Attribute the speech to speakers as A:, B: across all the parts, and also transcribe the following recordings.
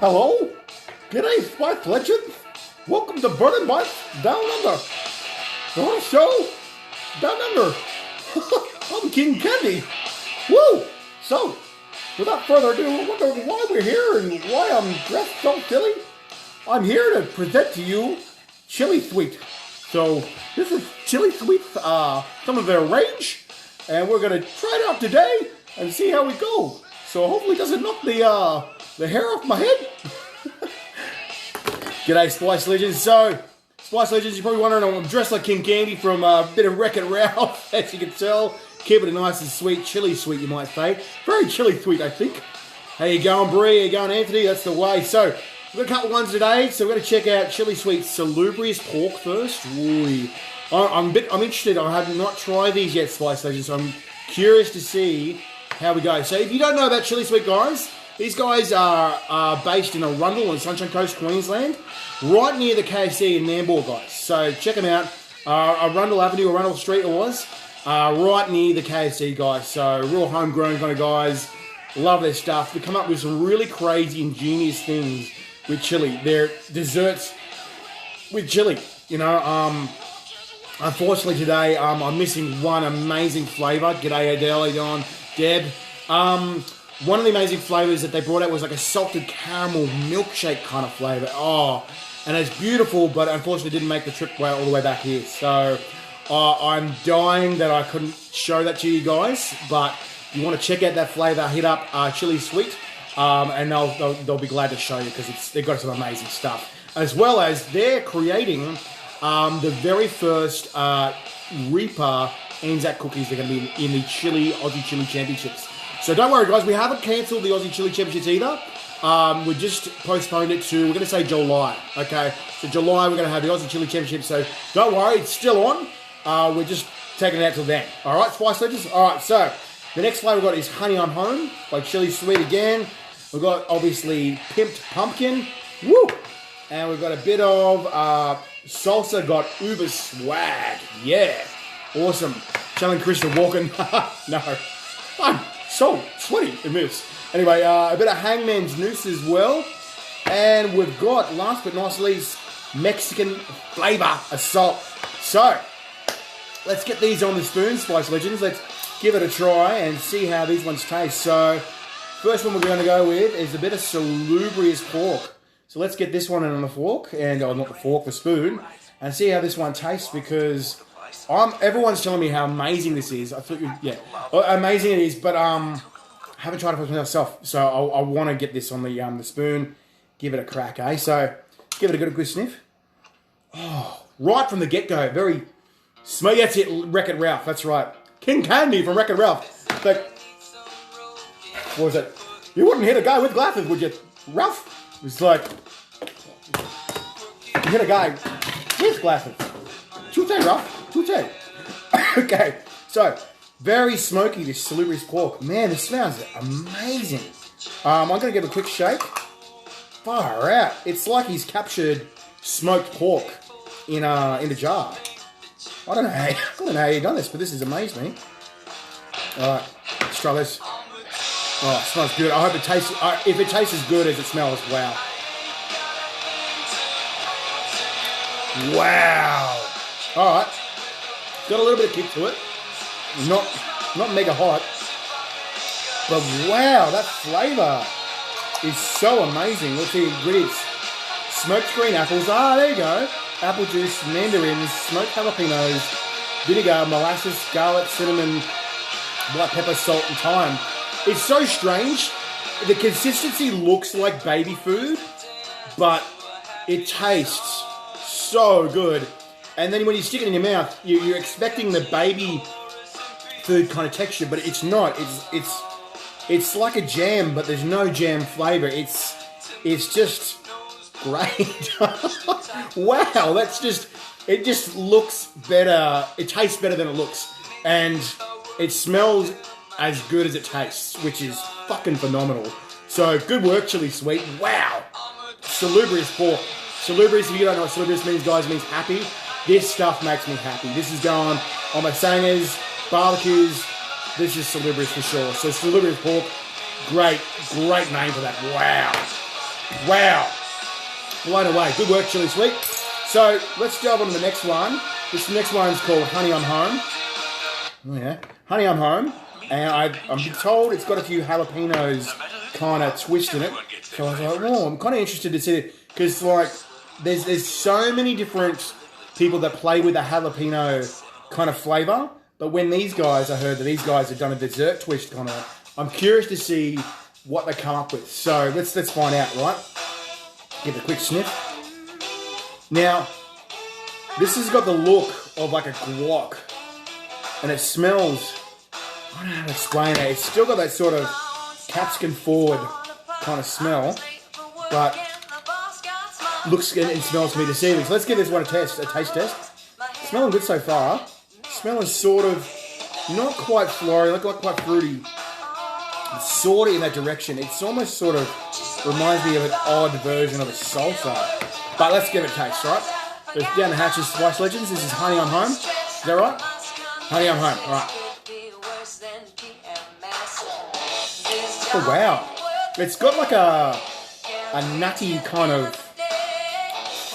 A: Hello? G'day, Spice Legends. Welcome to Burning Bites Down Under. The whole show Down Under. I'm King Candy. Woo! So, without further ado, wondering why we're here and why I'm dressed so silly? I'm here to present to you Chilli Sweet. So, this is Chilli Sweet, some of their range, and we're gonna try it out today and see how we go. So hopefully it doesn't knock the hair off my head. G'day, Spice Legends. So, Spice Legends, you're probably wondering, I'm dressed like King Candy from a bit of Wreck-It Ralph, as you can tell. Keep it nice and sweet, chilli sweet, you might say. Very chilli sweet, I think. How you going, Brie? How you going, Anthony? That's the way. So, we've got a couple of ones today. So, we're going to check out Chilli Sweet Salubrious Pork first. Ooh. I'm interested. I have not tried these yet, Spice Legends, so I'm curious to see how we go. So, if you don't know about Chilli Sweet, guys, these guys are based in Arundel on Sunshine Coast, Queensland, right near the KFC in Nambour, guys. So check them out. Arundel Avenue, Arundel Street it was, right near the KFC, guys. So real homegrown kind of guys. Love their stuff. They come up with some really crazy, ingenious things with chili. Their desserts with chili, you know. Unfortunately today, I'm missing one amazing flavour. G'day Adele, how you doing? Deb. One of the amazing flavours that they brought out was like a salted caramel milkshake kind of flavour. Oh, and it's beautiful, but unfortunately didn't make the trip all the way back here. So I'm dying that I couldn't show that to you guys. But if you want to check out that flavour, hit up Chilli Sweet, and they'll be glad to show you because they've got some amazing stuff. As well as they're creating the very first Reaper Anzac cookies. They're going to be in the Aussie Chili Championships. So don't worry, guys. We haven't cancelled the Aussie Chili Championships either. We just postponed it to, we're going to say July. Okay, so July we're going to have the Aussie Chili Championships. So don't worry, it's still on. We're just taking it out till then. All right, Spice Legends. All right, so the next flavour we've got is Honey I'm Home by Chilli Sweet again. We've got obviously Pimped Pumpkin. Woo! And we've got a bit of salsa. Got Uber Swag. Yeah, awesome. Telling Chris to walk in. No, I'm so sweaty in this. Anyway, a bit of Hangmans Moose as well. And we've got, last but not least, Mexican Flavor Assault. So, let's get these on the spoon, Spice Legends. Let's give it a try and see how these ones taste. So, first one we're going to go with is a bit of Salubrious Pork. So let's get this one in on the fork, and not the fork, the spoon, and see how this one tastes because everyone's telling me how amazing this is. I thought, amazing it is, but I haven't tried it for myself, so I want to get this on the spoon, give it a crack, eh? So give it a good sniff. Oh, right from the get-go, very smooth. That's it, Wreck-It Ralph. That's right, King Candy from Wreck-It Ralph. Like, what was it? You wouldn't hit a guy with glasses, would you, Ralph? It's like you hit a guy with glasses. Chute, Ralph. Chute. Okay, so very smoky, this salubrious pork. Man, this smells amazing. I'm going to give it a quick shake. Far out. It's like he's captured smoked pork in a jar. I don't know how you've done this, but this has amazed me. Alright, let's try this. Oh, it smells good. I hope it tastes, if it tastes as good as it smells, wow. Wow. Alright. Got a little bit of kick to it. Not mega hot. But wow, that flavour is so amazing. What's the ingredients? Smoked green apples. There you go. Apple juice, mandarins, smoked jalapenos, vinegar, molasses, scarlet, cinnamon, black pepper, salt, and thyme. It's so strange. The consistency looks like baby food, but it tastes so good. And then when you stick it in your mouth, you're expecting the baby food kind of texture, but it's not. It's like a jam, but there's no jam flavor. It's just great. Wow, it just looks better. It tastes better than it looks, and it smells as good as it tastes, which is fucking phenomenal. So, good work, Chilli Sweet. Wow. Salubrious pork. Salubrious, if you don't know what salubrious means, guys, it means happy. This stuff makes me happy. This is going on my sangers, barbecues. This is salubrious for sure. So, salubrious pork, great name for that. Wow. Wow. Blown away. Good work, Chilli Sweet. So let's delve on to the next one. This next one's called Honey I'm Home. Oh yeah, Honey I'm Home. And I'm told it's got a few jalapenos kind of twist in it. So I was like, oh, I'm kind of interested to see it. Because like, there's so many different people that play with the jalapeno kind of flavour. But when these guys, I heard that these guys have done a dessert twist kind of, I'm curious to see what they come up with. So let's find out, right? Give it a quick sniff. Now, this has got the look of like a guac, and it smells, I don't know how to explain it. It's still got that sort of capsicum forward kind of smell, but looks and smells to me deceiving. So let's give this one a taste test. Smelling good so far. Smell is sort of not quite floral, not quite fruity. It's sort of in that direction. It's almost sort of reminds me of an odd version of a salsa. But let's give it a taste, right? So down the hatches, Spice Legends. This is Honey I'm Home. Is that right? Honey I'm Home. All right. Oh wow! It's got like a nutty kind of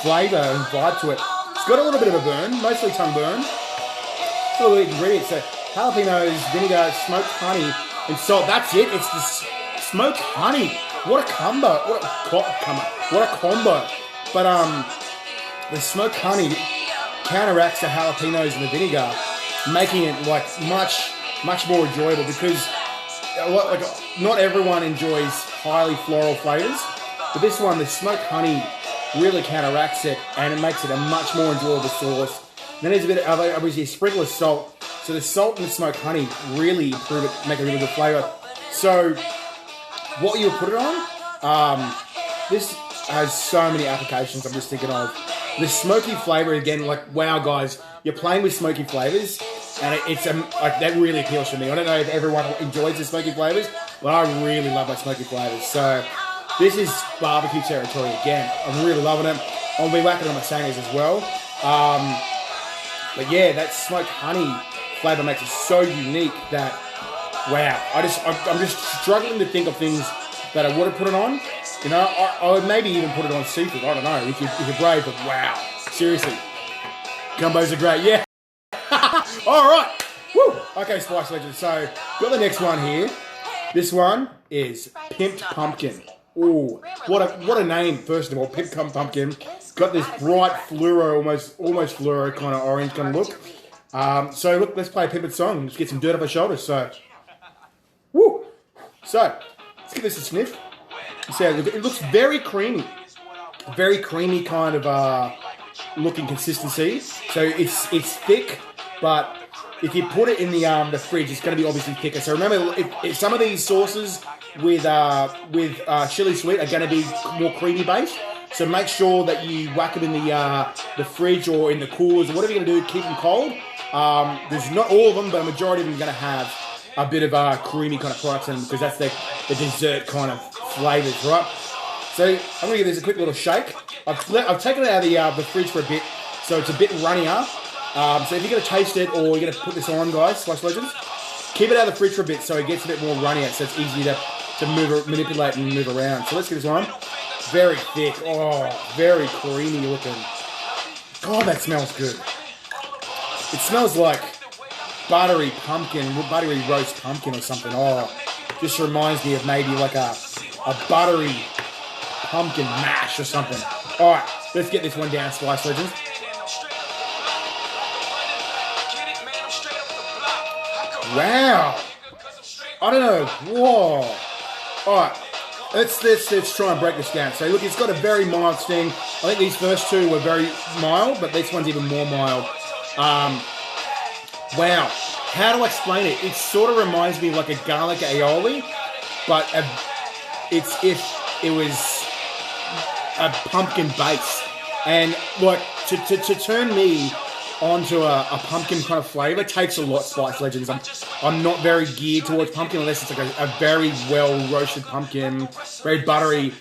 A: flavour and vibe to it. It's got a little bit of a burn, mostly tongue burn. It's all the ingredients. So jalapenos, vinegar, smoked honey, and salt. That's it. It's the smoked honey. What a combo! What a combo! But the smoked honey counteracts the jalapenos and the vinegar, making it like much more enjoyable because like not everyone enjoys highly floral flavors, but this one, the smoked honey, really counteracts it and it makes it a much more enjoyable sauce. Then there's a bit of obviously a sprinkle of salt, so the salt and the smoked honey really improve it, make a really good flavor. So what you would put it on, this has so many applications. I'm just thinking of the smoky flavor again. Like wow, guys, you're playing with smoky flavors, and it's like that really appeals to me. I don't know if everyone enjoys the smoky flavors, but I really love my smoky flavors. So this is barbecue territory again. I'm really loving it. I'll be whacking on my sangers as well. But yeah, that smoked honey flavor makes it so unique that wow. I'm just struggling to think of things that I would have put it on. You know, I would maybe even put it on seafood. I don't know if you're brave, but wow, seriously, gumbos are great. Yeah. All right. Woo. Okay, Spice Legends. So got the next one here. This one is Pimped Pumpkin. Ooh, what a name! First of all, Pimped Pumpkin. Got this bright fluoro, almost fluoro kind of orange kind of look. So look, let's play a Pimped song. Let's get some dirt off our shoulders. So, woo. So let's give this a sniff. So it looks very creamy kind of looking consistency. So it's thick, but if you put it in the fridge, it's going to be obviously thicker. So remember, if some of these sauces with Chilli Sweet are going to be more creamy based. So make sure that you whack them in the fridge or in the coolers or whatever you're going to do. Keep them cold. There's not all of them, but a majority of them are going to have a bit of creamy kind of products in them because that's the dessert kind of flavors, right? So I'm going to give this a quick little shake. I've taken it out of the fridge for a bit, so it's a bit runnier. So if you're going to taste it or you're going to put this on, guys, Spice Legends, keep it out of the fridge for a bit so it gets a bit more runnier, so it's easy to manipulate and move around. So let's get this on. Very thick. Oh, very creamy looking. God, that smells good. It smells like buttery roast pumpkin or something. Oh, just reminds me of maybe like a buttery pumpkin mash or something. All right, let's get this one down, Spice Legends. Wow. I don't know. Whoa. All right. Let's try and break this down. So look, it's got a very mild sting. I think these first two were very mild, but this one's even more mild. Wow. How do I explain it? It sort of reminds me of like a garlic aioli, but it's if it was a pumpkin base. And like to turn me onto a pumpkin kind of flavour takes a lot, Spice Legends. I'm not very geared towards pumpkin unless it's like a very well roasted pumpkin, very buttery.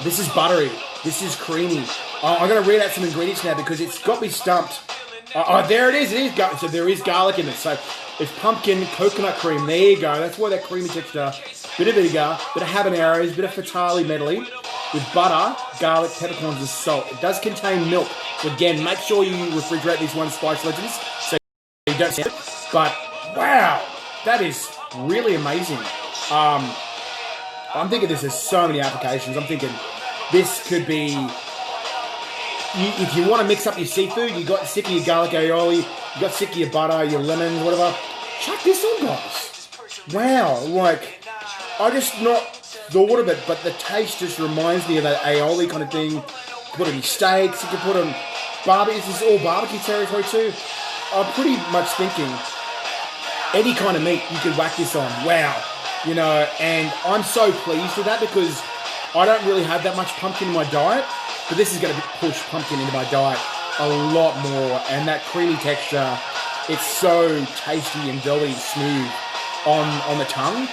A: This is buttery. This is creamy. I'm going to read out some ingredients now because it's got me stumped. There it is. So there is garlic in it. So it's pumpkin, coconut cream. There you go. That's why that creamy texture. Bit of vinegar, bit of habaneros, bit of fatale medley. with butter, garlic, peppercorns, and salt. It does contain milk. So again, make sure you refrigerate these ones, Spice Legends, so you don't see it. But wow, that is really amazing. I'm thinking this has so many applications. I'm thinking this could be, if you want to mix up your seafood, you got sick of your garlic aioli, you got sick of your butter, your lemons, whatever. Chuck this on, guys. Wow, like, I just not thought of it, but the taste just reminds me of that aioli kind of thing. You can put it in steaks, you can put them barbecue. This is all barbecue territory too. I'm pretty much thinking any kind of meat you could whack this on. Wow, you know, and I'm so pleased with that because I don't really have that much pumpkin in my diet, but this is going to push pumpkin into my diet a lot more, and that creamy texture, it's so tasty and velvety smooth on the tongue,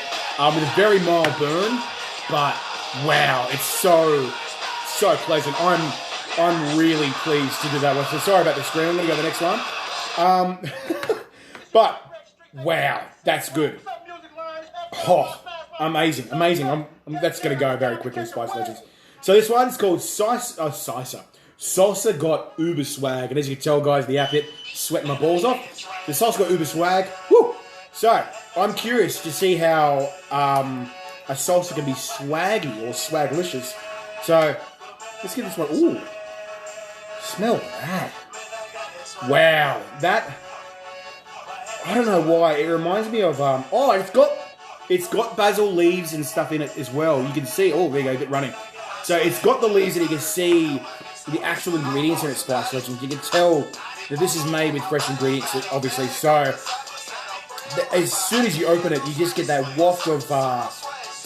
A: with a very mild burn, but wow, it's so pleasant. I'm really pleased to do that one. So sorry about the screen. I'm going to go to the next one. But wow, that's good. Oh, amazing. That's going to go very quickly, Spice Legends. So this one is called Salsa. Salsa got uber swag, and as you can tell, guys, the outfit sweating my balls off. The salsa got uber swag. Woo! So I'm curious to see how a salsa can be swaggy or swaglicious. So let's give this one. Ooh, smell that! Wow, that. I don't know why it reminds me of. It's got basil leaves and stuff in it as well. You can see. Oh, there you go, get running. So it's got the leaves, and you can see the actual ingredients in it, Spice Legends. You can tell that this is made with fresh ingredients, obviously. So as soon as you open it, you just get that waft of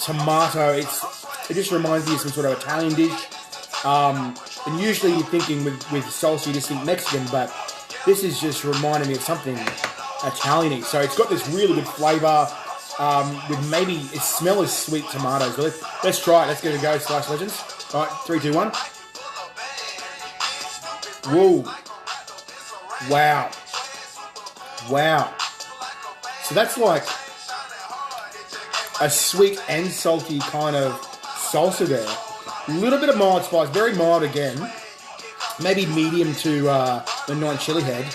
A: tomato. It just reminds me of some sort of Italian dish. And usually you're thinking with salsa, you just think Mexican, but this is just reminding me of something Italian-y. So it's got this really good flavour. With maybe it smells as sweet tomatoes. So let's try it. Let's give it a go, Spice Legends. All right, 3, 2, 1. Whoa! Wow! So that's like a sweet and salty kind of salsa there. A little bit of mild spice, very mild again. Maybe medium to the 9 chili head.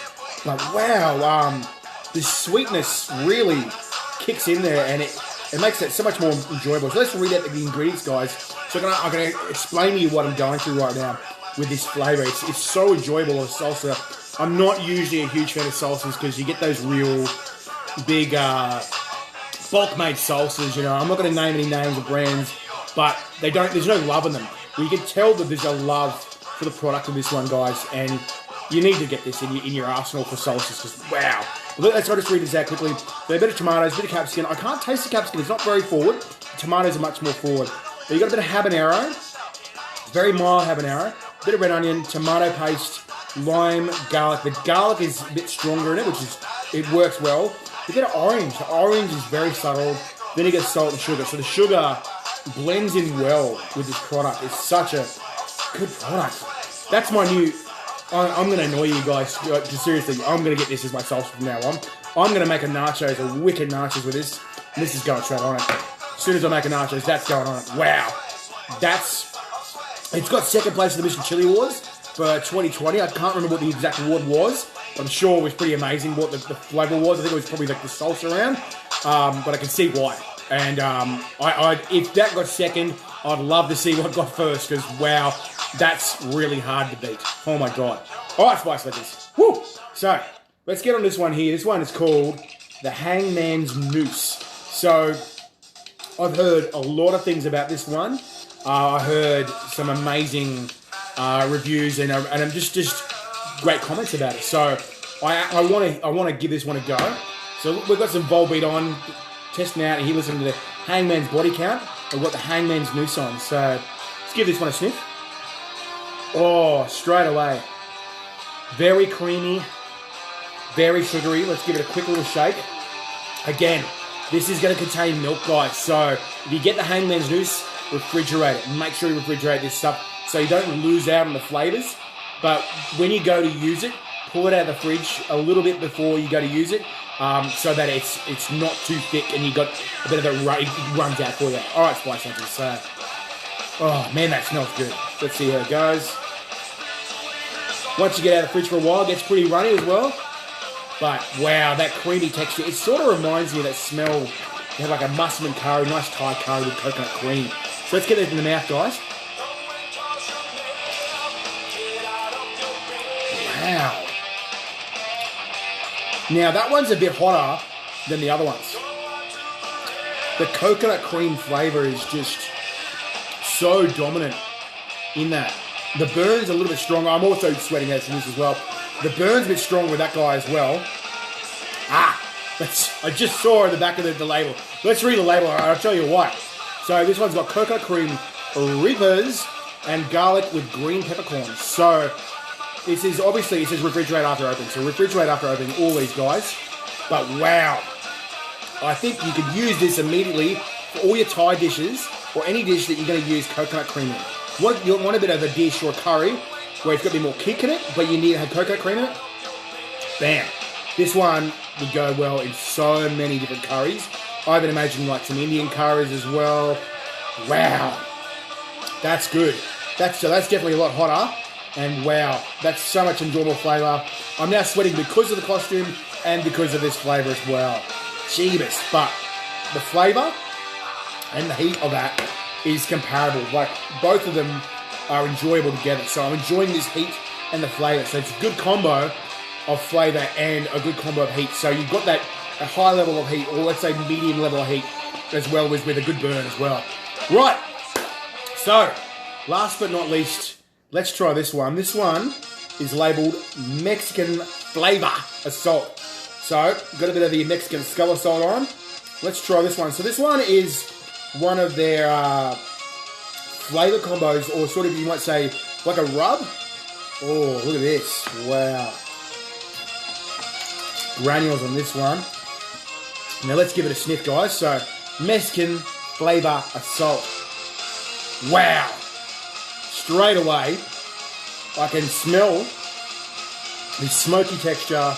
A: But wow, the sweetness really kicks in there, and it makes it so much more enjoyable. So let's read out the ingredients, guys. So I'm going to explain to you what I'm going through right now with this flavour. It's so enjoyable, of salsa. I'm not usually a huge fan of salsas because you get those real big bulk-made salsas, you know. I'm not going to name any names or brands, but there's no love in them. You can tell that there's a love for the product of this one, guys, and you need to get this in your arsenal for salsas because, wow. Let's just read this out quickly. So a bit of tomatoes, a bit of capsicum. I can't taste the capsicum. It's not very forward. The tomatoes are much more forward. But you got a bit of habanero. Very mild habanero. A bit of red onion, tomato paste, lime, garlic. The garlic is a bit stronger in it, it works well. A bit of orange. The orange is very subtle. Vinegar, salt, and sugar. So the sugar blends in well with this product. It's such a good product. That's my new... I'm going to annoy you guys. Seriously, I'm going to get this as my salsa from now on. I'm going to make a wicked nachos with this. And this is going straight on it. As soon as I make a nachos, that's going on it. Wow. It's got second place in the Mission Chili Awards for 2020. I can't remember what the exact award was. But I'm sure it was pretty amazing what the flavour was. I think it was probably like the salsa round. But I can see why. And if that got second, I'd love to see what got first. Because, wow, that's really hard to beat. Oh, my God. All right, Spice Legends. Woo! So, let's get on this one here. This one is called the Hangmans Moose. So, I've heard a lot of things about this one. I heard some amazing reviews and I'm just great comments about it. So, I want to give this one a go. So, we've got some Volbeat on, testing out, and here listening to the Hangman's body count. We've got the Hangman's Moose on. So, let's give this one a sniff. Oh, straight away. Very creamy, very sugary. Let's give it a quick little shake. Again, this is going to contain milk, guys. So if you get the Hangman's Moose, refrigerate it. Make sure you refrigerate this stuff so you don't lose out on the flavours. But when you go to use it, pull it out of the fridge a little bit before you go to use it, so that it's not too thick and you got a bit of it runs out for you. All right, Spice Legends. So, Oh, man, that smells good. Let's see how it goes. Once you get out of the fridge for a while, it gets pretty runny as well. But, wow, that creamy texture. It sort of reminds me of that smell. You have like a mushroom curry, nice Thai curry with coconut cream. So let's get this in the mouth, guys. Wow. Now, that one's a bit hotter than the other ones. The coconut cream flavour is just so dominant in that. The burn's a little bit stronger. I'm also sweating out from this as well. The burn's a bit stronger with that guy as well. I just saw in the back of the label. Let's read the label. I'll tell you why. So this one's got coconut cream, reapers, and garlic with green peppercorns. So this is obviously, it says refrigerate after opening. So refrigerate after opening all these guys. But wow. I think you could use this immediately for all your Thai dishes or any dish that you're going to use coconut cream in. You want a bit of a dish or a curry where it's got a bit more kick in it, but you need to have coconut cream in it? Bam. This one would go well in so many different curries. I would imagine like some Indian curries as well. Wow. That's good. That's definitely a lot hotter. And wow, that's so much enjoyable flavour. I'm now sweating because of the costume and because of this flavour as well. Jeebus. But the flavour and the heat of that is comparable. Like, both of them are enjoyable together. So I'm enjoying this heat and the flavour. So it's a good combo of flavour and a good combo of heat. So you've got that a high level of heat, or let's say medium level of heat, as well as with a good burn as well. Right. So, last but not least, let's try this one. This one is labelled Mexican Flavour Assault. So, got a bit of the Mexican skull assault on. Let's try this one. So this one is one of their flavour combos, or sort of, you might say, like a rub. Oh, look at this. Wow. Granules on this one. Now let's give it a sniff, guys. So, Mexican Flavour Assault. Wow. Straight away, I can smell the smoky texture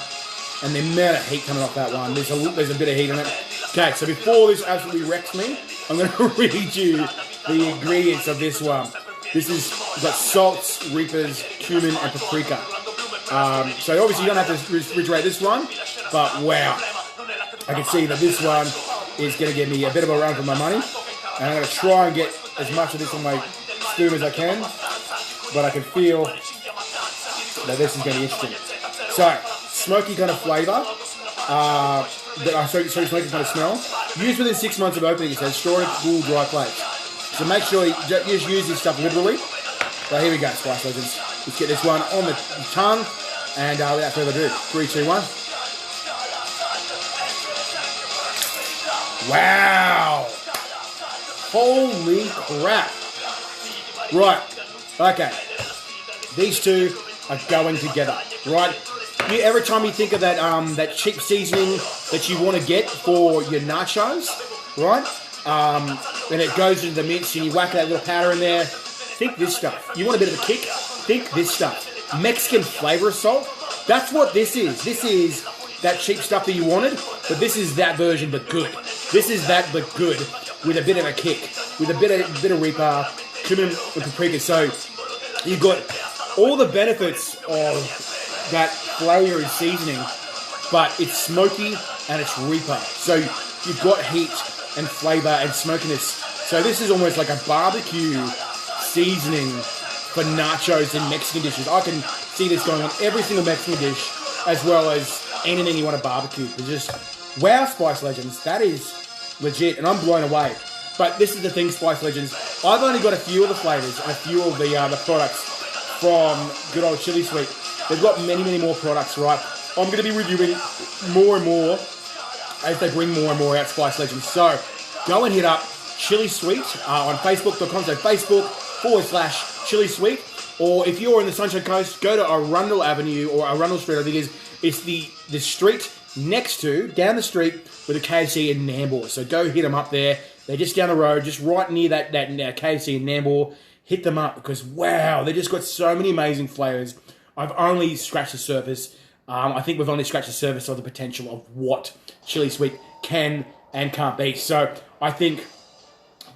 A: and the amount of heat coming off that one. There's a bit of heat in it. Okay, so before this absolutely wrecks me, I'm going to read you the ingredients of this one. This is got salts, reapers, cumin, and paprika. So obviously you don't have to refrigerate this one, but wow. I can see that this one is going to give me a bit of a run for my money. And I'm going to try and get as much of this on my spoon as I can. But I can feel that this is going to be interesting. So, smoky kind of flavour. Smoky kind of smell. Used within 6 months of opening, it says. Store in cool, dry plates. So make sure you just use this stuff liberally. So here we go, Spice Legends. Let's get this one on the tongue. And without further ado, 3, 2, 1. Wow! Holy crap! Right, okay. These two are going together, right? Every time you think of that that cheap seasoning that you want to get for your nachos, right? And it goes into the mix and you whack that little powder in there. Think this stuff. You want a bit of a kick? Think this stuff. Mexican Flavour Assault. That's what this is. This is that cheap stuff that you wanted, but this is that version, but good. This is that, but good, with a bit of a kick, with a bit of reaper, cumin, and paprika. So you've got all the benefits of that flavour and seasoning, but it's smoky and it's reaper. So you've got heat and flavour and smokiness. So this is almost like a barbecue seasoning for nachos and Mexican dishes. I can see this going on every single Mexican dish, as well as anything you want to barbecue. It's just, wow, Spice Legends, that is legit, and I'm blown away. But this is the thing, Spice Legends, I've only got a few of the flavours and a few of the products from good old Chilli Sweet. They've got many, many more products, right? I'm going to be reviewing more and more as they bring more and more out, Spice Legends. So, go and hit up Chilli Sweet on Facebook.com, so Facebook.com/Chilli Sweet. Or if you're in the Sunshine Coast, go to Arundel Avenue or Arundel Street, I think it's the street next to, down the street with a KFC in Nambour. So go hit them up there. They're just down the road, just right near that KFC in Nambour. Hit them up because, wow, they just got so many amazing flavours. I've only scratched the surface. I think we've only scratched the surface of the potential of what Chilli Sweet can and can't be. So I think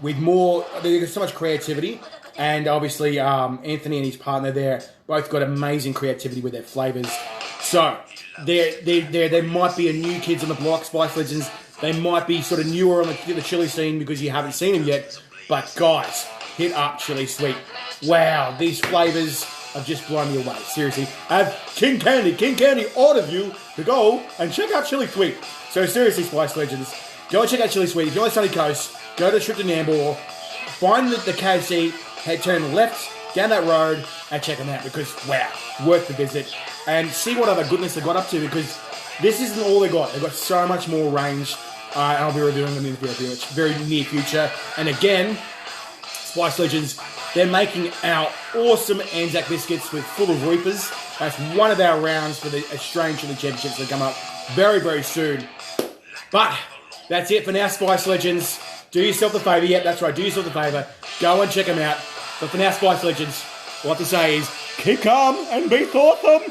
A: with more, there's so much creativity and obviously Anthony and his partner there both got amazing creativity with their flavours. So there might be a new kids on the block, Spice Legends. They might be sort of newer on the chili scene because you haven't seen them yet. But guys, hit up Chilli Sweet. Wow, these flavours have just blown me away. Seriously, I have King Candy ordered you to go and check out Chilli Sweet. So seriously, Spice Legends, go and check out Chilli Sweet. If you're on the sunny coast, go to the trip to Nambour, find the KFC, turn left down that road and check them out because, wow, worth the visit. And see what other goodness they got up to because this isn't all they got. They've got so much more range. And I'll be reviewing them in the very near future. And again, Spice Legends, they're making our awesome Anzac biscuits with full of reapers. That's one of our rounds for the Australian Chili Championships that come up very, very soon. But that's it for now, Spice Legends. Do yourself the favour. Yep, that's right. Do yourself the favour. Go and check them out. But for now, Spice Legends, what to say is, keep calm and be thoughtful.